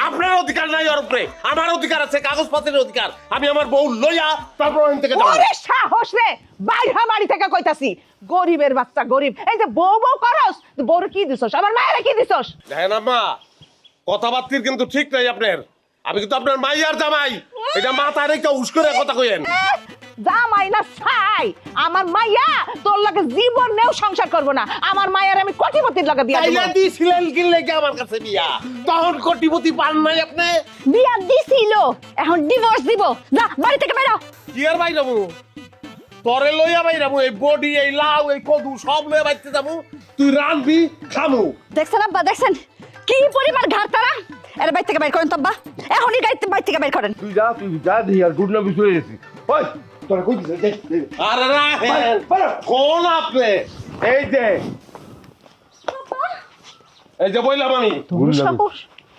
আপনার অধিকার নাই ওর উপরে, আমার অধিকার আছে, কাগজপত্রের অধিকার। আমি আমার বউ লইয়া তারপর ওখান থেকে যাবো। ওরে সাহস রে, বাইরে বাড়ি থেকে কইতাছি, গরিবের বাচ্চা গরিব। এই যে বউ বউ করস, বউর কি দিছস, আমার মায়ের কি দিছস? দেখেন আম্মা, কথাবার্তির কিন্তু ঠিক নাই আপনার। আমি কিন্তু আপনার মাইয়ার জামাই, এটা মাথায় রেখে উস করে কথা কইেন। জামাই না ছাই, আমার মাইয়া তোর লগে জীবনেও সংসার করব না। আমার মায়ের আমি কোটিপতির লগে বিয়া বিয়া দেব। দিছিলেন কি লেগে আমার কাছে বিয়া? তখন কোটিপতি পান নাই আপনি? বিয়া দিছিল, এখন ডিভোর্স দিব। যা বাড়ি থেকে বেরো। কি আর বাইরামু? তরে লইয়া বাইরামু, এই বডি, এই লাউ, এই কদু সব লইয়া বাইতে যাবো। তুই রানবি, খামু। দেখছেন আব্বা, দেখছেন কি পরিমাণ ঘাট তারা। এর বাইর থেকে বের করেন তো আব্বা, এখনই গাড়িতে বাইর থেকে বের করেন। তুই যা দেখি আর গুড না বিছরে গেছি। ওই তোরা কই দিছিস? আরে রাহেন, কোন আপনি? এই যে বইলাম আমি, সাহস,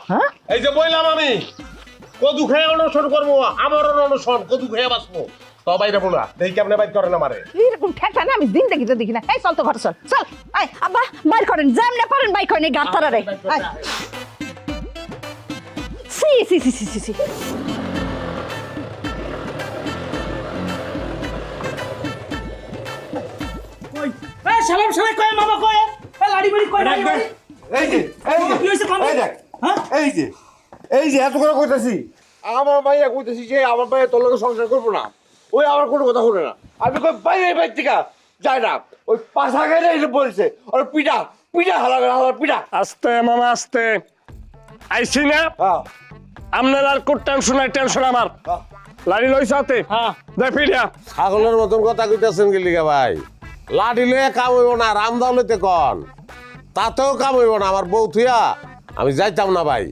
হ্যাঁ? এই যে বইলাম আমি, কদু খেয়ে অনশন করবো, আমার অনশন, কদু খেয়ে বাঁচবো। তো বাইরাবো না, দেখি কেমনে বাইর করেন আমারে। এরকম ঠেকা না আমি জিন্দেগিতে দেখি না। এই চল তো ঘর চল, চল। আয় আব্বা, বাইর করেন, যেমনে পারেন বাইর করেন এই ঘাট তারা রে। আয়। সি সি সি সি সি সি। এই সালাম সালাম কয় মামা কয় এই লাড়ি বাড়ি কয় লাড়ি বাড়ি এই যে কি হইছে কোন এই দেখ, হ্যাঁ এই যে এত করে কইতাছি, আমার মাইয়া কইতাছি যে আমার মাইয়া তোর লগে সংসার করবো না। ওই আমার কোনো কথা শুনে না। আমি কই বাইরে থেকে যাই না, ওই পাশা গাইরে এসে বলছে ওর পিঠা পিঠা হালার পিঠা। আস্তে মামা আস্তে, আইছি না হ্যাঁ আপনার আর কোন টেনশন নাই, টেনশন আমার। লাড়ি লইছ হাতে, হ্যাঁ দেখ ফিরিয়া। ছাগলের মতন কথা কইতাছেন কি লিগা ভাই? লাড়ি লইয়া কাম হইব না, রাম দাও লইতে কন, তাতেও কাম হইব না। আমার বউ থুইয়া আমি যাইতাম না ভাই।